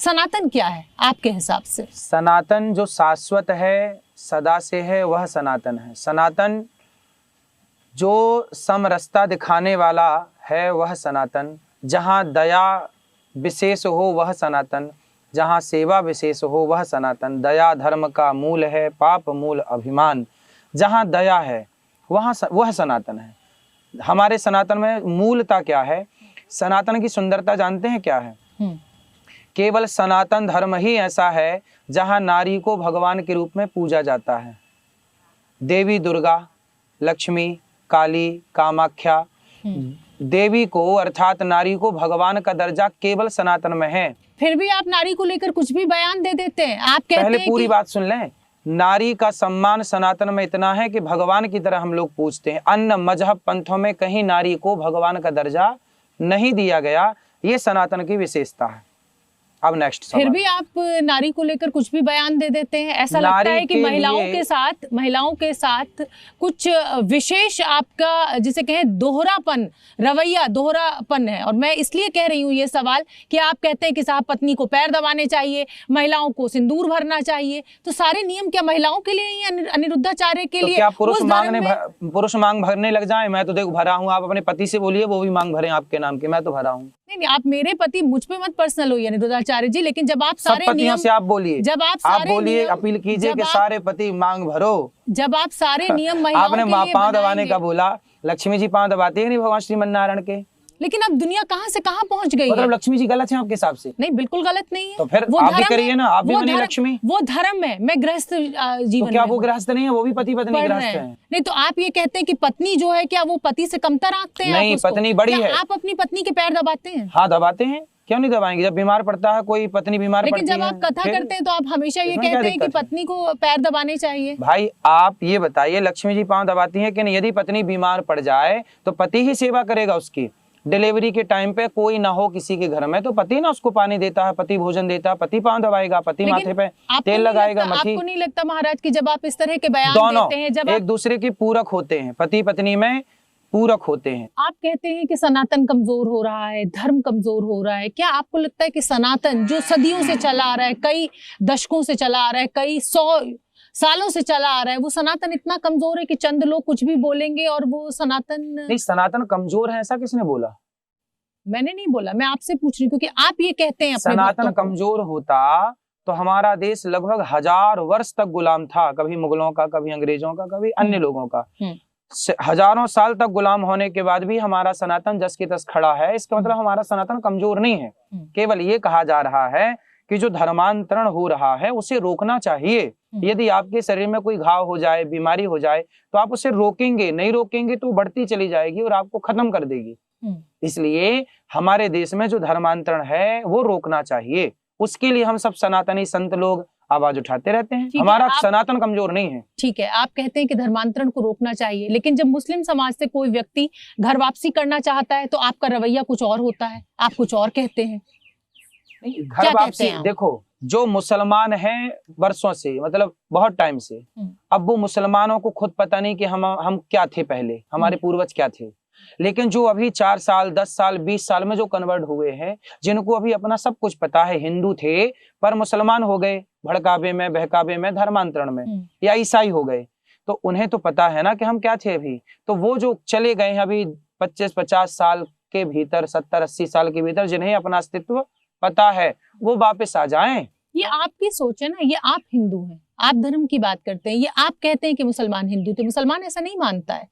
सनातन क्या है आपके हिसाब से? सनातन जो शाश्वत है, सदा से है, वह सनातन है। सनातन जो समरसता दिखाने वाला है वह सनातन, जहाँ दया विशेष हो वह सनातन, जहाँ सेवा विशेष हो वह सनातन। दया धर्म का मूल है, पाप मूल अभिमान। जहाँ दया है वह सनातन है। हमारे सनातन में मूलता क्या है? सनातन की सुंदरता जानते हैं क्या है? केवल सनातन धर्म ही ऐसा है जहाँ नारी को भगवान के रूप में पूजा जाता है। देवी दुर्गा, लक्ष्मी, काली, कामाख्या, देवी को अर्थात नारी को भगवान का दर्जा केवल सनातन में है। फिर भी आप नारी को लेकर कुछ भी बयान दे देते हैं। आप कहते पहले हैं पूरी कि... बात सुन लें। नारी का सम्मान सनातन में इतना है कि भगवान की तरह हम लोग पूजते हैं। अन्य मजहब पंथों में कहीं नारी को भगवान का दर्जा नहीं दिया गया। ये सनातन की विशेषता है। अब नेक्स्ट सवाल। फिर भी आप नारी को लेकर कुछ भी बयान दे देते हैं। ऐसा लगता है कि महिलाओं के साथ कुछ विशेष आपका जिसे कहें दोहरापन, रवैया दोहरापन है। और मैं इसलिए कह रही हूँ ये सवाल कि आप कहते हैं कि साहब पत्नी को पैर दबाने चाहिए, महिलाओं को सिंदूर भरना चाहिए, तो सारे नियम क्या महिलाओं के लिए ही, अनिरुद्धाचार्य के लिए? क्या पुरुष मांग भरने लग जाए? मैं तो देखो भरा हूँ, आप अपने पति से बोलिए वो भी मांग भरे आपके नाम की, मैं तो भरा हूँ। नहीं, आप मेरे पति, मुझ पे मत पर्सनल होइए अनिरुद्धाचार्य जी, लेकिन जब आप सारे नियम से आप बोलिए, जब आप बोलिए, अपील कीजिए कि सारे पति मांग भरो। जब आप सारे नियम महिलाओं आपने पांव दबाने का बोला, लक्ष्मी जी पांव दबाते हैं नहीं भगवान श्रीमन नारायण के? लेकिन अब दुनिया कहाँ से कहाँ पहुँच गई मतलब लक्ष्मी जी गलत है आपके हिसाब से? नहीं, बिल्कुल गलत नहीं है। तो फिर आप भी करिए ना, आप भी बनिए लक्ष्मी। वो धर्म है, मैं गृहस्थ जीवन। तो क्या वो गृहस्थ नहीं है? वो भी पति पत्नी गृहस्थ है। नहीं, तो आप ये कहते हैं कि पत्नी जो है क्या वो पति से कमतर आंकते हैं? नहीं, पत्नी बड़ी है। आप अपनी पत्नी के पैर दबाते हैं? हाँ दबाते हैं, क्यों नहीं दबाएंगे? जब बीमार पड़ता है कोई, पत्नी बीमार पड़ती है। लेकिन जब आप कथा करते हैं तो आप हमेशा ये कहते हैं कि पत्नी को पैर दबाने चाहिए। भाई आप ये बताइए, लक्ष्मी जी पांव दबाती हैं कि नहीं? यदि पत्नी बीमार पड़ जाए तो पति ही सेवा करेगा उसकी। डिलीवरी के टाइम पे कोई ना हो किसी के घर में तो पति ना उसको पानी देता है, पति भोजन देता है, पति पांव दबाएगा, पति माथे पे तेल लगाएगा, मक्खी। आपको नहीं लगता महाराज कि जब आप इस तरह के बयान देते हैं, जब एक दूसरे के पूरक होते हैं, पति पत्नी में पूरक होते हैं? आप कहते हैं कि सनातन कमजोर हो रहा है, धर्म कमजोर हो रहा है। क्या आपको लगता है कि सनातन जो सदियों से चला आ रहा है, कई दशकों से चला आ रहा है, कई 100 सालों से चला आ रहा है, वो सनातन इतना कमजोर है कि चंद लोग कुछ भी बोलेंगे और वो सनातन? नहीं, सनातन कमजोर है ऐसा किसने बोला? मैंने नहीं बोला, मैं आपसे पूछ रही हूँ, क्योंकि आप ये कहते हैं। सनातन कमजोर होता तो हमारा देश लगभग 1000 वर्ष तक गुलाम था, कभी मुगलों का, कभी अंग्रेजों का, कभी अन्य लोगों का। हजारों साल तक गुलाम होने के बाद भी हमारा सनातन जस के तस खड़ा है। इसका मतलब हमारा सनातन कमजोर नहीं है। केवल ये कहा जा रहा है कि जो धर्मांतरण हो रहा है उसे रोकना चाहिए। यदि आपके शरीर में कोई घाव हो जाए, बीमारी हो जाए, तो आप उसे रोकेंगे, नहीं रोकेंगे तो बढ़ती चली जाएगी और आपको खत्म कर देगी। इसलिए हमारे देश में जो धर्मांतरण है वो रोकना चाहिए। उसके लिए हम सब सनातनी संत लोग आवाज उठाते रहते हैं। हमारा सनातन कमजोर नहीं है। ठीक है, आप कहते हैं कि धर्मांतरण को रोकना चाहिए, लेकिन जब मुस्लिम समाज से कोई व्यक्ति घर वापसी करना चाहता है तो आपका रवैया कुछ और होता है, आप कुछ और कहते हैं। घर वापसी देखो, जो मुसलमान हैं वर्षों से, मतलब बहुत टाइम से, अब वो मुसलमानों को खुद पता नहीं कि हम क्या थे पहले, हमारे पूर्वज क्या थे। लेकिन जो अभी 4 साल 10 साल 20 साल में जो कन्वर्ट हुए हैं, जिनको अभी अपना सब कुछ पता है, हिंदू थे पर मुसलमान हो गए, भड़कावे में बहकावे में धर्मांतरण में, या ईसाई हो गए, तो उन्हें तो पता है ना कि हम क्या थे अभी। तो वो जो चले गए हैं अभी 25-50 साल के भीतर, 70-80 साल के भीतर, जिन्हें अपना अस्तित्व पता है, वो वापस आ जाएं। ये आपकी सोच है ना, ये आप हिंदू हैं, आप धर्म की बात करते हैं, ये आप कहते हैं कि मुसलमान हिंदू थे। मुसलमान ऐसा नहीं मानता है।